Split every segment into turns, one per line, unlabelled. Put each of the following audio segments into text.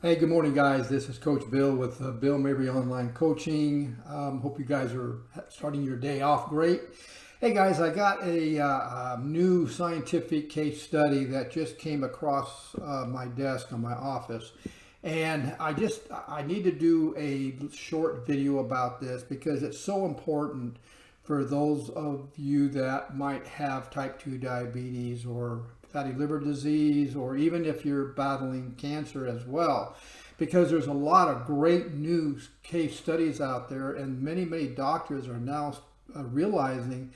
Hey, good morning, guys. This is Coach Bill with Bill Mabry Online Coaching. Hope you guys are starting your day off great. Hey, guys, I got a new scientific case study that just came across my desk in my office. And I need to do a short video about this because it's so important for those of you that might have type 2 diabetes or fatty liver disease, or even if you're battling cancer as well, because there's a lot of great new case studies out there, and many doctors are now realizing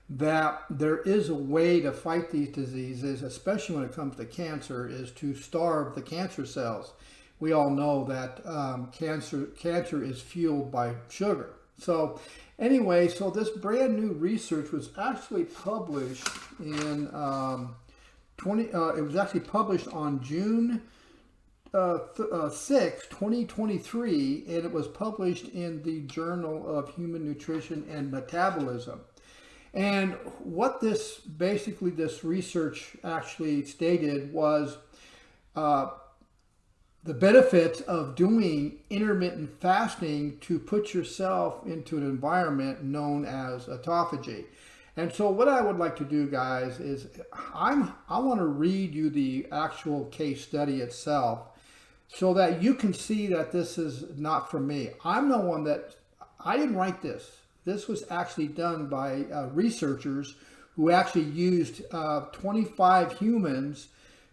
that there is a way to fight these diseases, especially when it comes to cancer, is to starve the cancer cells. We all know that cancer is fueled by sugar. So anyway, so this brand new research was actually published in it was actually published on June 6, 2023, and it was published in the Journal of Human Nutrition and Metabolism. And what this research actually stated was the benefits of doing intermittent fasting to put yourself into an environment known as autophagy. And so what I would like to do, guys, is I want to read you the actual case study itself so that you can see that this is not from me. I didn't write this. This was actually done by researchers who actually used 25 humans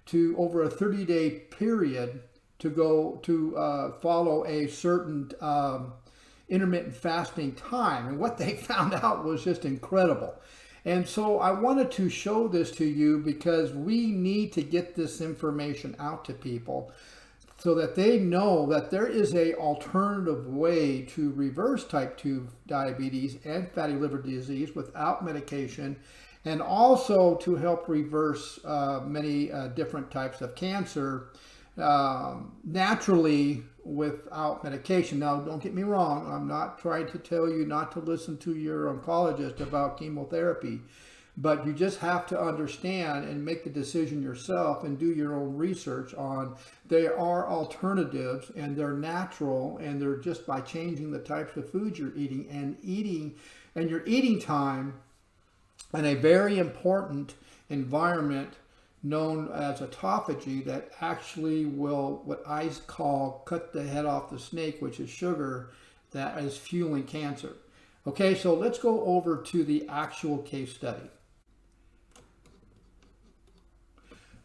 to over a 30-day period to go to follow a certain intermittent fasting time. And what they found out was just incredible. And so I wanted to show this to you because we need to get this information out to people so that they know that there is an alternative way to reverse type 2 diabetes and fatty liver disease without medication, and also to help reverse many different types of cancer naturally without medication. Now, don't get me wrong. I'm not trying to tell you not to listen to your oncologist about chemotherapy, but you just have to understand and make the decision yourself and do your own research on there are alternatives, and they're natural, and they're just by changing the types of food you're eating and your eating time in a very important environment known as autophagy that actually will, what I call, cut the head off the snake, which is sugar that is fueling cancer. Okay, so let's go over to the actual case study.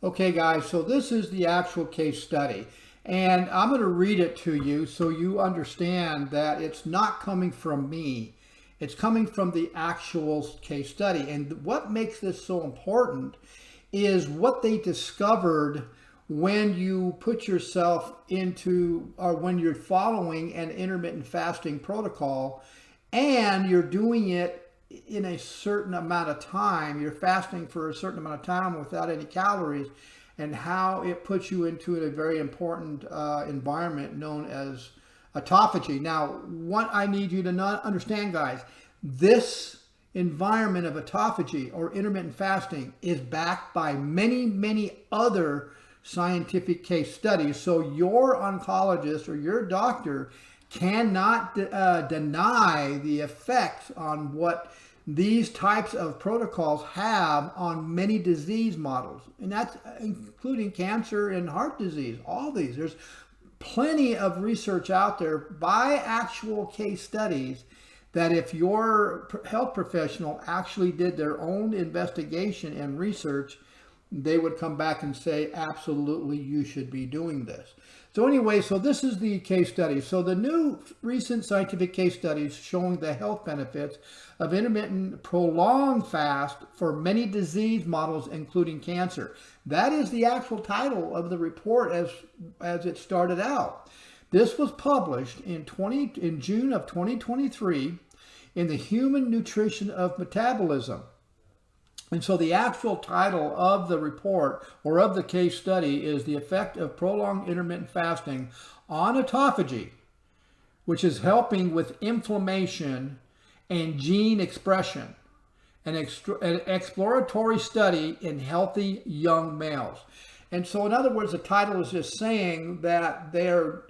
Okay, guys, so this is the actual case study, and I'm going to read it to you so you understand that it's not coming from me. It's coming from the actual case study. And what makes this so important is what they discovered when you put yourself into, or when you're following an intermittent fasting protocol and you're doing it in a certain amount of time. You're fasting for a certain amount of time without any calories, and how it puts you into a very important environment known as autophagy. Now, what I need you to not understand, guys, this environment of autophagy or intermittent fasting is backed by many other scientific case studies. So your oncologist or your doctor cannot deny the effects on what these types of protocols have on many disease models, and that's including cancer and heart disease. All these, there's plenty of research out there by actual case studies that if your health professional actually did their own investigation and research, they would come back and say, absolutely, you should be doing this. So anyway, so this is the case study. So the new recent scientific case studies showing the health benefits of intermittent prolonged fast for many disease models, including cancer. That is the actual title of the report as it started out. This was published in June of 2023 in the Human Nutrition of Metabolism. And so the actual title of the report or of the case study is The Effect of Prolonged Intermittent Fasting on Autophagy, which is helping with inflammation and gene expression, an exploratory study in healthy young males. And so in other words, the title is just saying that they're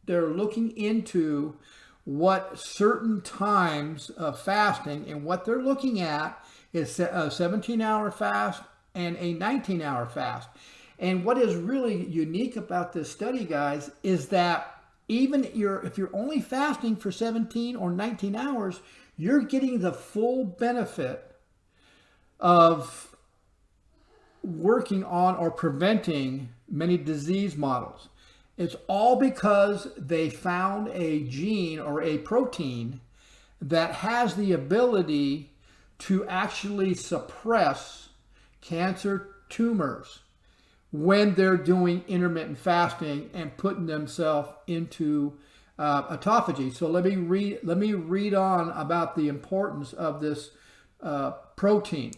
looking into what certain times of fasting, and what they're looking at is a 17-hour fast and a 19-hour fast. And what is really unique about this study, guys, is that even if you're only fasting for 17 or 19 hours, you're getting the full benefit of working on or preventing many disease models. It's all because they found a gene or a protein that has the ability to actually suppress cancer tumors when they're doing intermittent fasting and putting themselves into autophagy. So let me read on about the importance of this protein.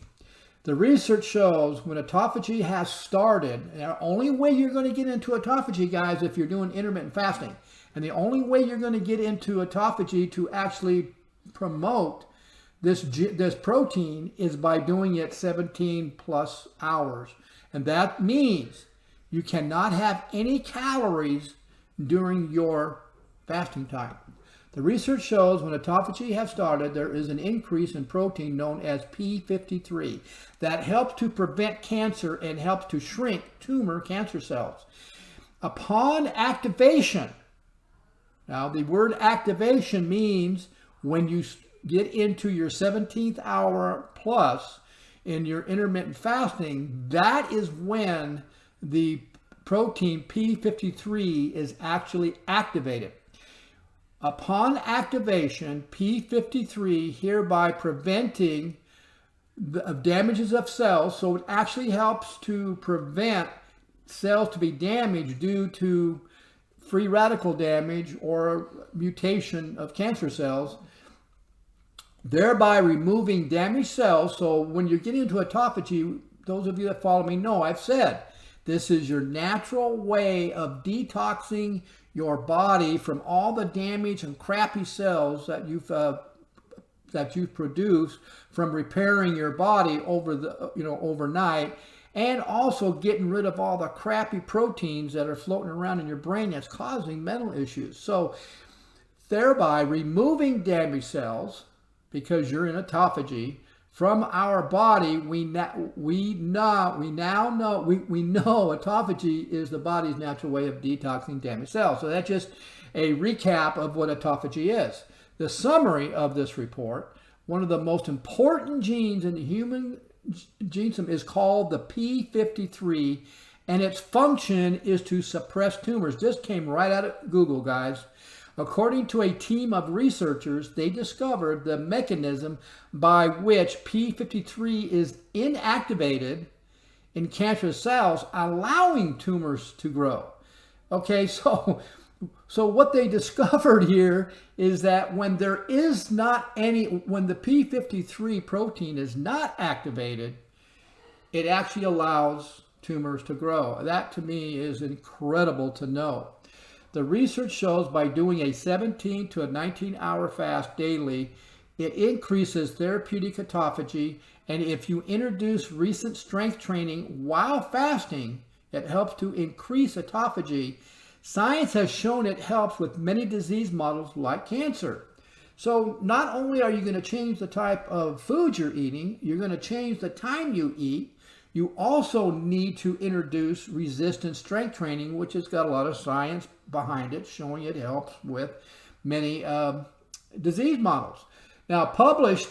The research shows when autophagy has started, and the only way you're going to get into autophagy, guys, if you're doing intermittent fasting, and the only way you're going to get into autophagy to actually promote this protein is by doing it 17 plus hours. And that means you cannot have any calories during your fasting time. The research shows when autophagy has started, there is an increase in protein known as P53 that helps to prevent cancer and helps to shrink tumor cancer cells. Upon activation, now the word activation means when you get into your 17th hour plus in your intermittent fasting, that is when the protein P53 is actually activated. Upon activation, P53 hereby preventing the damages of cells, so it actually helps to prevent cells to be damaged due to free radical damage or mutation of cancer cells, thereby removing damaged cells. So when you're getting into autophagy, those of you that follow me know I've said this is your natural way of detoxing your body from all the damage and crappy cells that you've produced from repairing your body overnight, and also getting rid of all the crappy proteins that are floating around in your brain that's causing mental issues. So thereby removing damaged cells, because you're in autophagy, from our body, we know autophagy is the body's natural way of detoxing damaged cells. So that's just a recap of what autophagy is. The summary of this report: one of the most important genes in the human genome is called the P53, and its function is to suppress tumors. This came right out of Google, guys. According to a team of researchers, they discovered the mechanism by which P53 is inactivated in cancerous cells, allowing tumors to grow. Okay, so what they discovered here is that when the P53 protein is not activated, it actually allows tumors to grow. That to me is incredible to know. The research shows by doing a 17 to a 19-hour fast daily, it increases therapeutic autophagy, and if you introduce recent strength training while fasting, it helps to increase autophagy. Science has shown it helps with many disease models like cancer. So not only are you going to change the type of food you're eating, you're going to change the time you eat. You also need to introduce resistance strength training, which has got a lot of science behind it, showing it helps with many disease models. Now, published,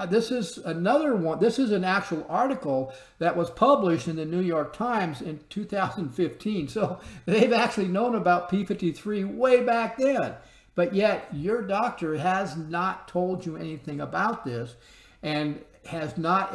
this is another one. This is an actual article that was published in the New York Times in 2015. So they've actually known about P53 way back then. But yet your doctor has not told you anything about this and has not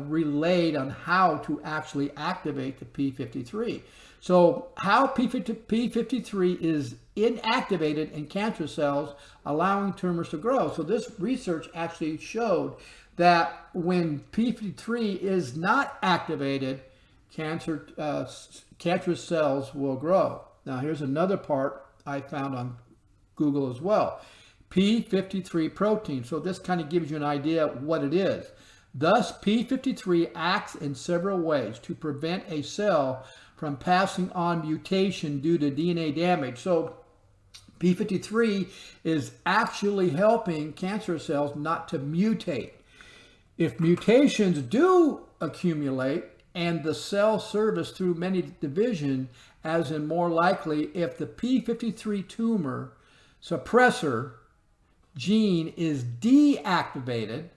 relayed on how to actually activate the P53. So how P53 is inactivated in cancer cells, allowing tumors to grow. So this research actually showed that when P53 is not activated, cancerous cells will grow. Now here's another part I found on Google as well. P53 protein. So this kind of gives you an idea of what it is. Thus, P53 acts in several ways to prevent a cell from passing on mutation due to DNA damage. So P53 is actually helping cancer cells not to mutate. If mutations do accumulate and the cell service through many division, as in more likely if the P53 tumor suppressor gene is deactivated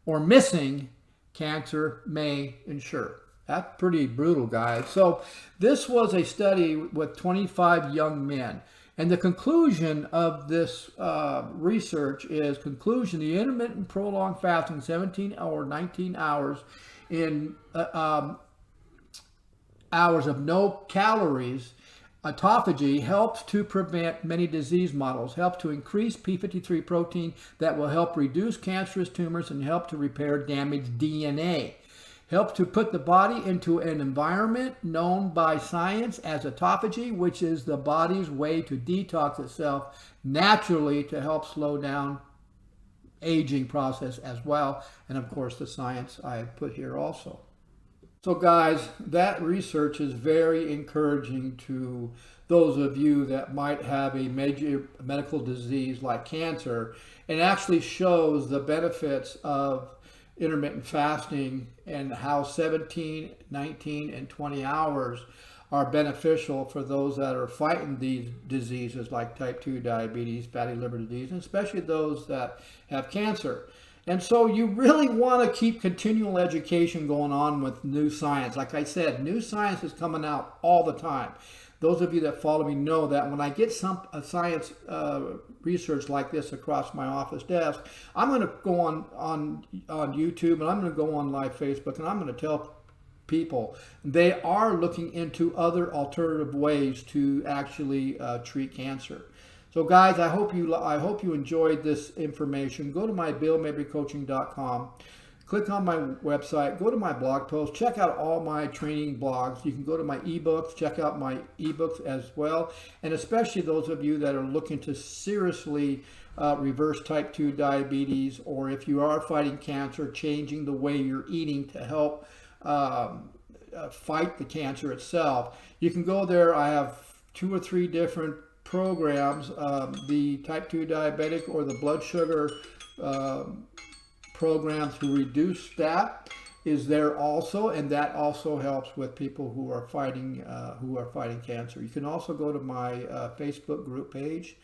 or missing, cancer may ensure. That's pretty brutal, guys. So this was a study with 25 young men. And the conclusion of this research is the intermittent prolonged fasting, 17 or 19 hours in hours of no calories, autophagy, helps to prevent many disease models, helps to increase P53 protein that will help reduce cancerous tumors and help to repair damaged DNA. Help to put the body into an environment known by science as autophagy, which is the body's way to detox itself naturally to help slow down aging process as well. And of course, the science I put here also. So guys, that research is very encouraging to those of you that might have a major medical disease like cancer, and actually shows the benefits of intermittent fasting and how 17, 19, and 20 hours are beneficial for those that are fighting these diseases like type 2 diabetes, fatty liver disease, and especially those that have cancer. And so you really want to keep continual education going on with new science. Like I said, new science is coming out all the time. Those of you that follow me know that when I get some science research like this across my office desk, I'm going to go on YouTube, and I'm going to go on live Facebook, and I'm going to tell people they are looking into other alternative ways to actually treat cancer. So guys, I hope you enjoyed this information. Go to my BillMabryCoaching.com. Click on my website, go to my blog post, check out all my training blogs. You can go to my ebooks, check out my ebooks as well. And especially those of you that are looking to seriously reverse type 2 diabetes, or if you are fighting cancer, changing the way you're eating to help fight the cancer itself. You can go there. I have 2 or 3 different programs, the type 2 diabetic or the blood sugar program to reduce that is there also, and that also helps with people who are fighting cancer. You can also go to my Facebook group page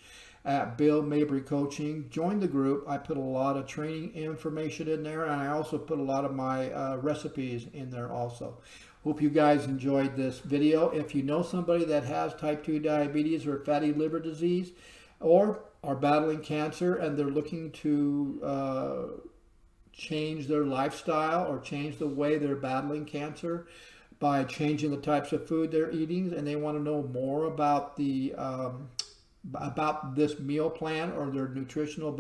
at Bill Mabry Coaching. Join the group. I put a lot of training information in there, and I also put a lot of my recipes in there also. Hope you guys enjoyed this video. If you know somebody that has type 2 diabetes or fatty liver disease, or are battling cancer and they're looking to change their lifestyle or change the way they're battling cancer by changing the types of food they're eating, and they want to know more about the about this meal plan or their nutritional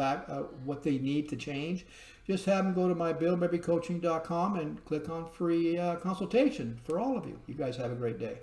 what they need to change, just have them go to my BillMabryCoaching.com and click on free consultation for all of you. You guys have a great day.